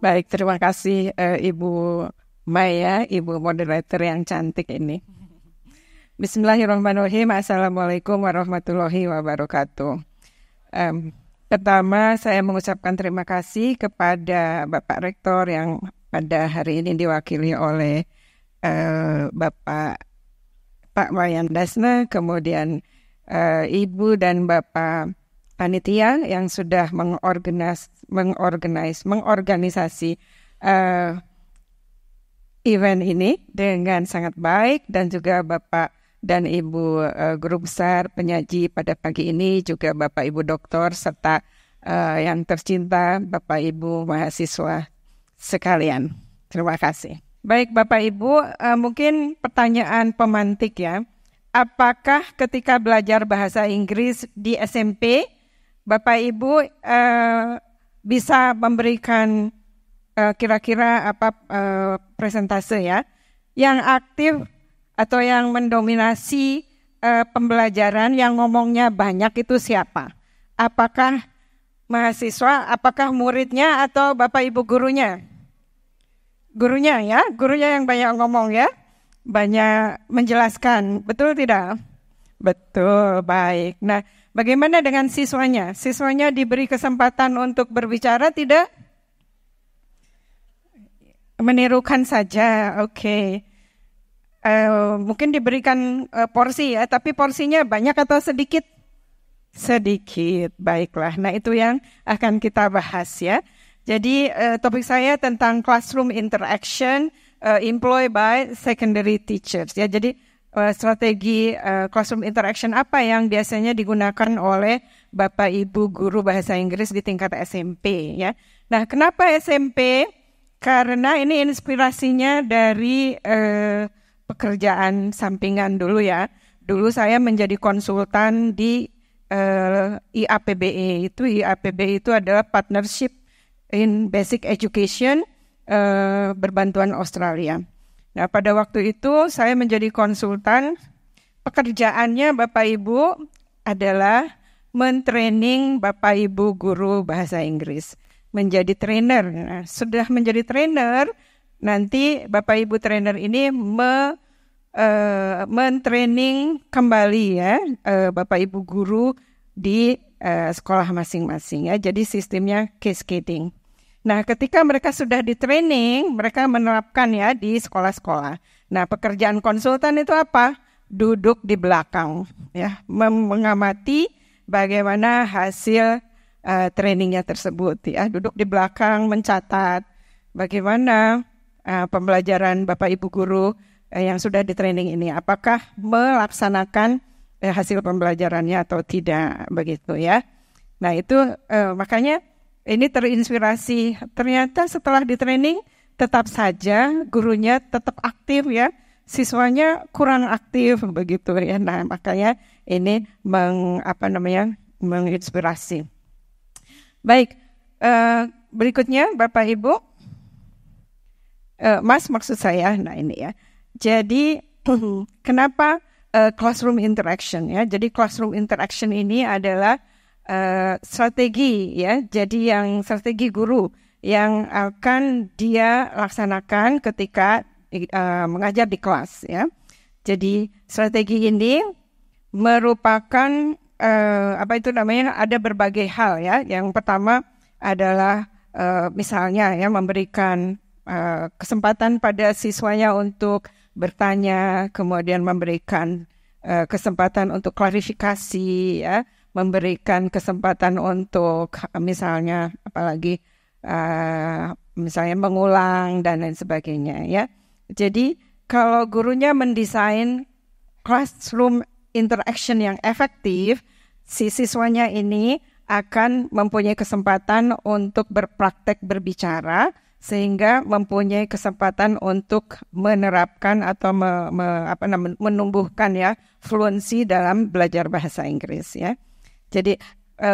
Baik, terima kasih Ibu Maya, Ibu moderator yang cantik ini. Bismillahirrahmanirrahim. Assalamualaikum warahmatullahi wabarakatuh. Pertama, saya mengucapkan terima kasih kepada Bapak Rektor yang pada hari ini diwakili oleh Bapak Wayan Dasna, kemudian Ibu dan Bapak Panitia yang sudah mengorganisasi event ini dengan sangat baik, dan juga Bapak dan Ibu Guru Besar penyaji pada pagi ini, juga Bapak Ibu Doktor, serta yang tercinta Bapak Ibu mahasiswa sekalian. Terima kasih. Baik Bapak Ibu, mungkin pertanyaan pemantik ya. Apakah ketika belajar bahasa Inggris di SMP, Bapak Ibu bisa memberikan kira-kira apa presentase ya yang aktif atau yang mendominasi pembelajaran, yang ngomongnya banyak itu siapa? Apakah mahasiswa, apakah muridnya, atau Bapak Ibu gurunya? Gurunya ya, gurunya yang banyak ngomong ya, banyak menjelaskan, betul tidak? Betul, baik. Nah, bagaimana dengan siswanya? Siswanya diberi kesempatan untuk berbicara tidak? Menirukan saja, oke. Mungkin diberikan porsi ya, tapi porsinya banyak atau sedikit? Sedikit, baiklah. Nah, itu yang akan kita bahas ya. Jadi topik saya tentang classroom interaction employed by secondary teachers ya. Jadi strategi classroom interaction apa yang biasanya digunakan oleh Bapak Ibu guru bahasa Inggris di tingkat SMP ya. Nah, kenapa SMP? Karena ini inspirasinya dari pekerjaan sampingan dulu ya. Dulu saya menjadi konsultan di IAPBE. IAPBE itu adalah Partnership in Basic Education berbantuan Australia. Nah, pada waktu itu saya menjadi konsultan. Pekerjaannya Bapak Ibu adalah mentraining Bapak Ibu guru bahasa Inggris, menjadi trainer. Nah, sudah menjadi trainer, nanti Bapak Ibu trainer ini mentraining kembali ya Bapak Ibu guru di sekolah masing-masing ya. Jadi sistemnya cascading. Nah, ketika mereka sudah di training, mereka menerapkan ya di sekolah-sekolah. Nah, pekerjaan konsultan itu apa? Duduk di belakang, ya, mengamati bagaimana hasil trainingnya tersebut, ya, duduk di belakang mencatat bagaimana pembelajaran Bapak Ibu guru yang sudah di training ini, apakah melaksanakan hasil pembelajarannya atau tidak, begitu ya. Nah, itu makanya ini terinspirasi, ternyata setelah di training tetap saja gurunya tetap aktif ya, siswanya kurang aktif begitu ya. Nah, makanya ini menginspirasi. Baik, berikutnya Bapak Ibu, Mas maksud saya, nah ini ya. Jadi kenapa classroom interaction ya? Jadi classroom interaction ini adalah strategi ya, jadi yang strategi guru yang akan dia laksanakan ketika mengajar di kelas ya. Jadi strategi ini merupakan ada berbagai hal ya. Yang pertama adalah misalnya ya, memberikan kesempatan pada siswanya untuk bertanya, kemudian memberikan kesempatan untuk klarifikasi ya, memberikan kesempatan untuk misalnya misalnya mengulang dan lain sebagainya ya. Jadi kalau gurunya mendesain classroom interaction yang efektif, si siswanya ini akan mempunyai kesempatan untuk berpraktek berbicara, sehingga mempunyai kesempatan untuk menerapkan atau menumbuhkan ya fluency dalam belajar bahasa Inggris ya. Jadi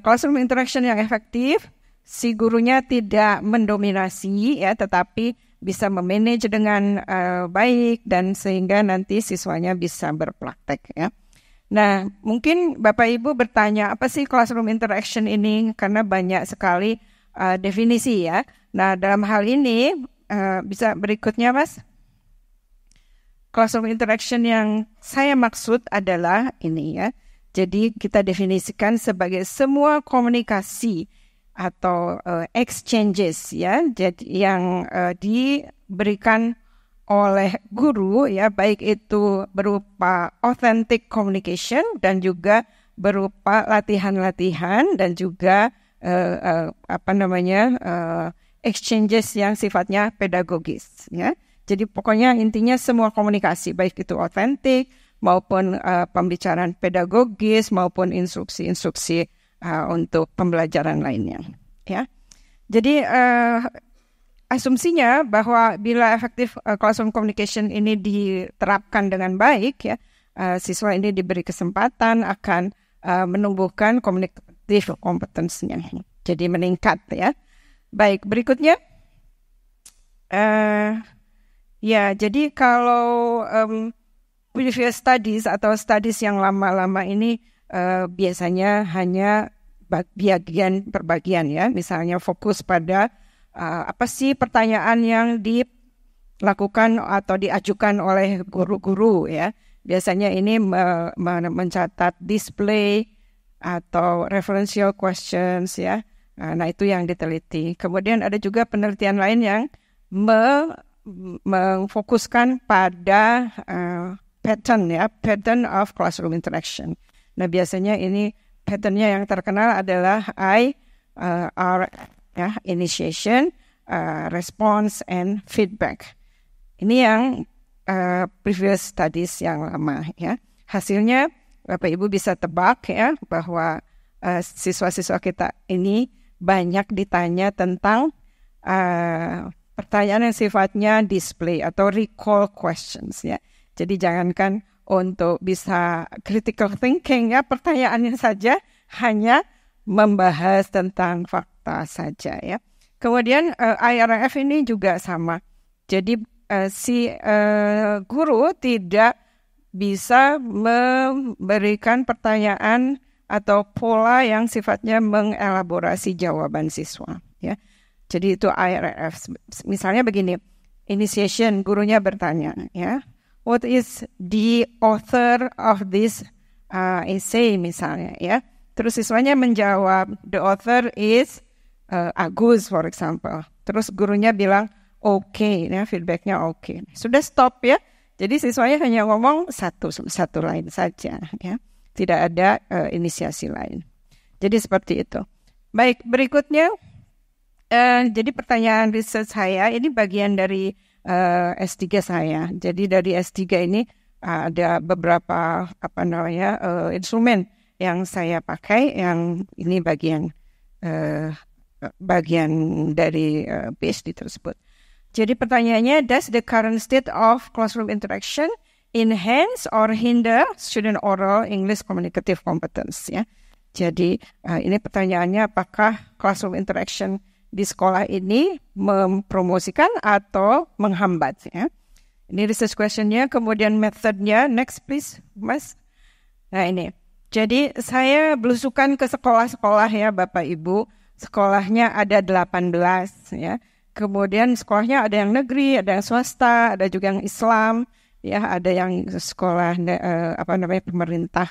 classroom interaction yang efektif, si gurunya tidak mendominasi ya, tetapi bisa memanage dengan baik, dan sehingga nanti siswanya bisa berpraktek ya. Nah, mungkin Bapak Ibu bertanya, apa sih classroom interaction ini? Karena banyak sekali definisi ya. Nah, dalam hal ini, bisa berikutnya Mas. Classroom interaction yang saya maksud adalah ini ya. Jadi kita definisikan sebagai semua komunikasi atau exchanges ya, jadi yang diberikan oleh guru ya, baik itu berupa authentic communication dan juga berupa latihan-latihan dan juga exchanges yang sifatnya pedagogis ya. Jadi pokoknya intinya semua komunikasi baik itu authentic maupun pembicaraan pedagogis maupun instruksi-instruksi untuk pembelajaran lainnya ya. Jadi asumsinya bahwa bila efektif classroom communication ini diterapkan dengan baik ya, siswa ini diberi kesempatan akan menumbuhkan cognitive competence-nya. Jadi meningkat ya. Baik, berikutnya ya, jadi kalau previous studies atau studies yang lama-lama ini biasanya hanya bagian per bagian ya, misalnya fokus pada apa sih pertanyaan yang dilakukan atau diajukan oleh guru-guru ya. Biasanya ini mencatat display atau referential questions ya. Nah, itu yang diteliti. Kemudian ada juga penelitian lain yang memfokuskan pada pattern of classroom interaction. Nah, biasanya ini patternnya yang terkenal adalah IR ya, initiation, response, and feedback. Ini yang previous studies yang lama ya. Hasilnya Bapak Ibu bisa tebak ya bahwa siswa-siswa kita ini banyak ditanya tentang pertanyaan yang sifatnya display atau recall questions ya. Jadi jangankan untuk bisa critical thinking ya, pertanyaannya saja hanya membahas tentang fakta saja ya. Kemudian IRF ini juga sama. Jadi si guru tidak bisa memberikan pertanyaan atau pola yang sifatnya mengelaborasi jawaban siswa ya. Jadi itu IRF. Misalnya begini, initiation, gurunya bertanya ya, what is the author of this essay misalnya ya. Terus siswanya menjawab, the author is Agus for example. Terus gurunya bilang okay, ya, feedbacknya okay. Sudah stop ya. Jadi siswanya hanya ngomong satu lain saja ya. Tidak ada inisiasi lain. Jadi seperti itu. Baik, berikutnya jadi pertanyaan riset saya ini bagian dari S3 saya. Jadi dari S3 ini ada beberapa instrumen yang saya pakai, yang ini bagian dari PhD tersebut. Jadi pertanyaannya, does the current state of classroom interaction enhance or hinder student oral English communicative competence? Ya. Jadi ini pertanyaannya, apakah classroom interaction di sekolah ini mempromosikan atau menghambat? Ya. Ini research questionnya, kemudian methodnya. Next please, Mas. Nah ini. Jadi saya belusukan ke sekolah-sekolah ya Bapak Ibu. Sekolahnya ada 18 ya. Kemudian sekolahnya ada yang negeri, ada yang swasta, ada juga yang Islam, ya, ada yang sekolah pemerintah.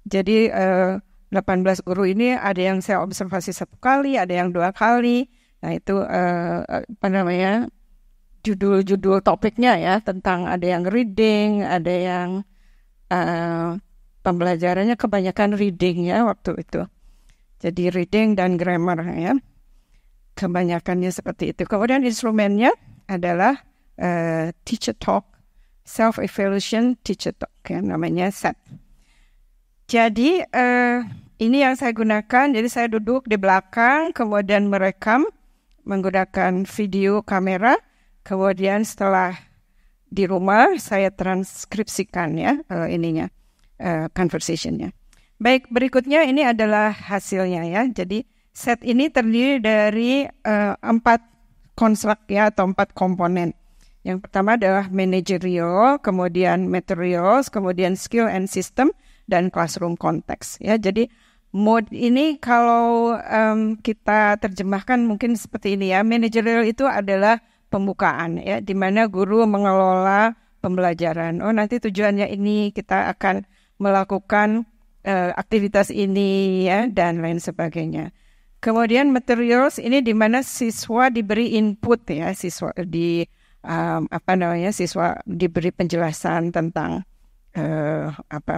Jadi 18 guru ini ada yang saya observasi 1 kali, ada yang 2 kali. Nah itu judul-judul topiknya ya, tentang ada yang reading, ada yang pembelajarannya kebanyakan reading ya waktu itu. Jadi reading dan grammar ya. Kebanyakannya seperti itu. Kemudian instrumennya adalah teacher talk, self-evaluation teacher talk ya, namanya SET. Jadi ini yang saya gunakan. Jadi saya duduk di belakang, kemudian merekam menggunakan video kamera. Kemudian setelah di rumah saya transkripsikan ya conversationnya. Baik, berikutnya ini adalah hasilnya ya. Jadi set ini terdiri dari 4 konstruk ya, atau 4 komponen. Yang pertama adalah managerial, kemudian materials, kemudian skill and system, dan classroom context ya. Jadi mode ini kalau kita terjemahkan mungkin seperti ini ya. Managerial itu adalah pembukaan ya, di mana guru mengelola pembelajaran. Oh, nanti tujuannya ini kita akan melakukan aktivitas ini ya dan lain sebagainya. Kemudian materials ini di mana siswa diberi input ya, siswa siswa diberi penjelasan tentang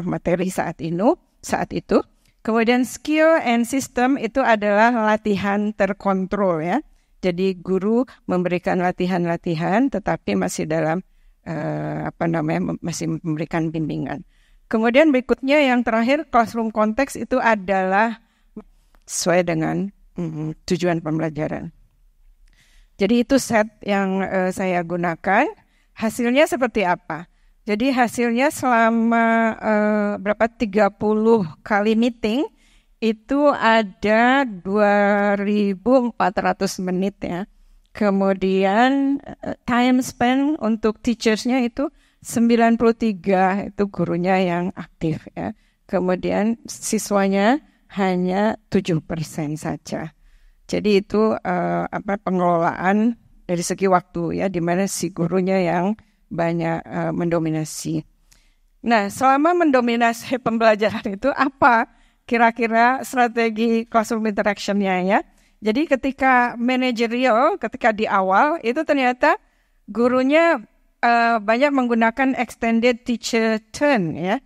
materi saat itu. Kemudian skill and system itu adalah latihan terkontrol ya. Jadi guru memberikan latihan-latihan tetapi masih dalam masih memberikan bimbingan. Kemudian berikutnya yang terakhir classroom context itu adalah sesuai dengan tujuan pembelajaran. Jadi itu set yang saya gunakan. Hasilnya seperti apa? Jadi hasilnya selama 30 kali meeting itu ada 2.400 menit ya. Kemudian time spent untuk teachersnya itu 93 itu gurunya yang aktif ya. Kemudian siswanya hanya 7% saja. Jadi itu pengelolaan dari segi waktu ya, di mana si gurunya yang banyak mendominasi. Nah, selama mendominasi pembelajaran itu apa kira-kira strategi classroom interaction-nya ya? Jadi ketika managerial, ketika di awal itu ternyata gurunya banyak menggunakan extended teacher turn ya.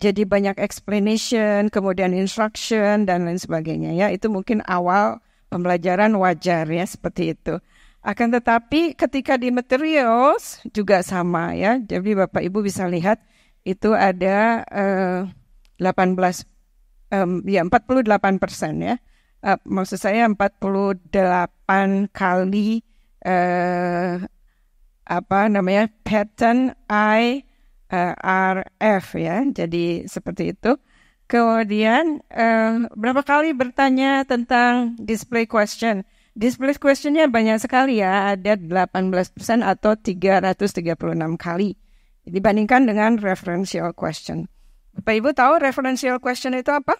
Jadi banyak explanation, kemudian instruction dan lain sebagainya ya. Itu mungkin awal pembelajaran wajar ya seperti itu. Akan tetapi ketika di materials juga sama ya. Jadi Bapak Ibu bisa lihat itu ada 48% ya. Maksud saya 48 kali pattern IRF ya. Jadi seperti itu. Kemudian berapa kali bertanya tentang display question? Display questionnya banyak sekali ya, ada 18% atau 336 kali. Dibandingkan dengan referential question. Bapak Ibu tahu referential question itu apa?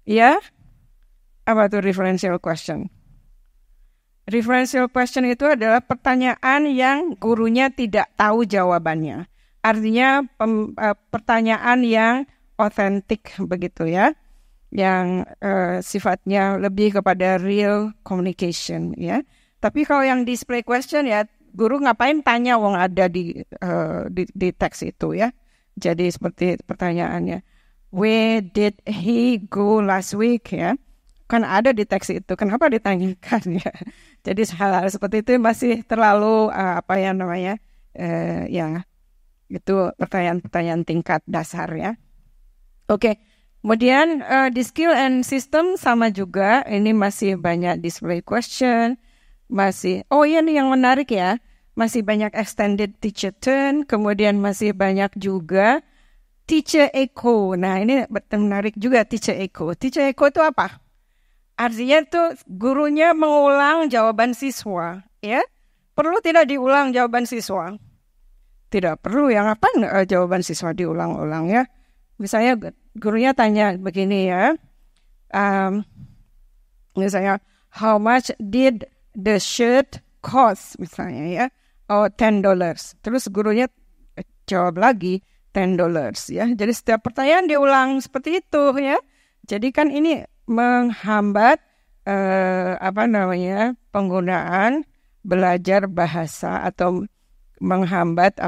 Ya? Apa itu referential question? Referential question itu adalah pertanyaan yang gurunya tidak tahu jawabannya. Artinya pertanyaan yang otentik begitu ya. Yang sifatnya lebih kepada real communication ya. Tapi kalau yang display question ya, guru ngapain tanya wong ada di teks itu ya. Jadi seperti pertanyaannya, where did he go last week ya? Kan ada di teks itu, kenapa ditanyakan ya? Jadi hal-hal seperti itu masih terlalu itu pertanyaan-pertanyaan tingkat dasar ya. Oke. Kemudian di skill and system sama juga, ini masih banyak display question, ini yang menarik ya, masih banyak extended teacher turn, kemudian masih banyak juga teacher echo. Nah ini menarik juga teacher echo. Teacher echo itu apa? Artinya itu gurunya mengulang jawaban siswa, ya? Perlu tidak diulang jawaban siswa? Tidak perlu, yang apa jawaban siswa diulang-ulang ya? Misalnya gurunya tanya begini ya, misalnya how much did the shirt cost misalnya ya, $10. Terus gurunya jawab lagi $10 ya. Jadi setiap pertanyaan diulang seperti itu ya. Jadi kan ini menghambat penggunaan belajar bahasa atau menghambat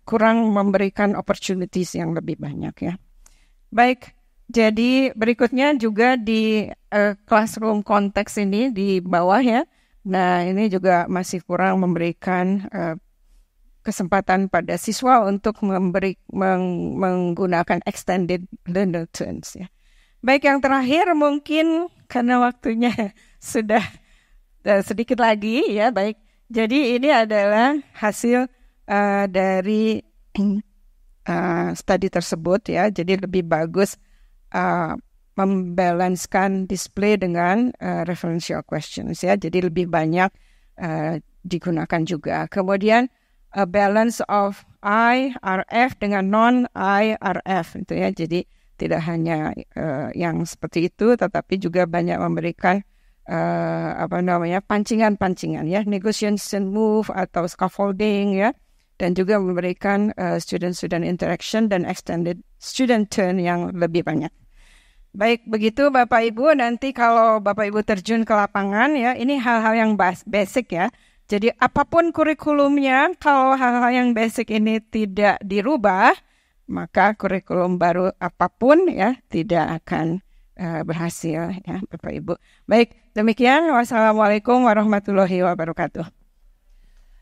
kurang memberikan opportunities yang lebih banyak ya. Baik, jadi berikutnya juga di classroom konteks ini di bawah ya. Nah ini juga masih kurang memberikan kesempatan pada siswa untuk menggunakan extended learner turns ya. Baik, yang terakhir mungkin karena waktunya sudah sedikit lagi ya. Baik, jadi ini adalah hasil dari studi tersebut ya. Jadi lebih bagus membalancekan display dengan referential questions ya. Jadi lebih banyak digunakan juga. Kemudian a balance of IRF dengan non-IRF itu ya. Jadi tidak hanya yang seperti itu, tetapi juga banyak memberikan pancingan-pancingan ya, negotiation move atau scaffolding ya, dan juga memberikan student-student interaction dan extended student turn yang lebih banyak. Baik, begitu Bapak Ibu, nanti kalau Bapak Ibu terjun ke lapangan ya, ini hal-hal yang basic ya. Jadi apapun kurikulumnya, kalau hal-hal yang basic ini tidak dirubah, maka kurikulum baru apapun ya tidak akan berhasil ya Bapak Ibu. Baik, demikian. Wassalamualaikum warahmatullahi wabarakatuh.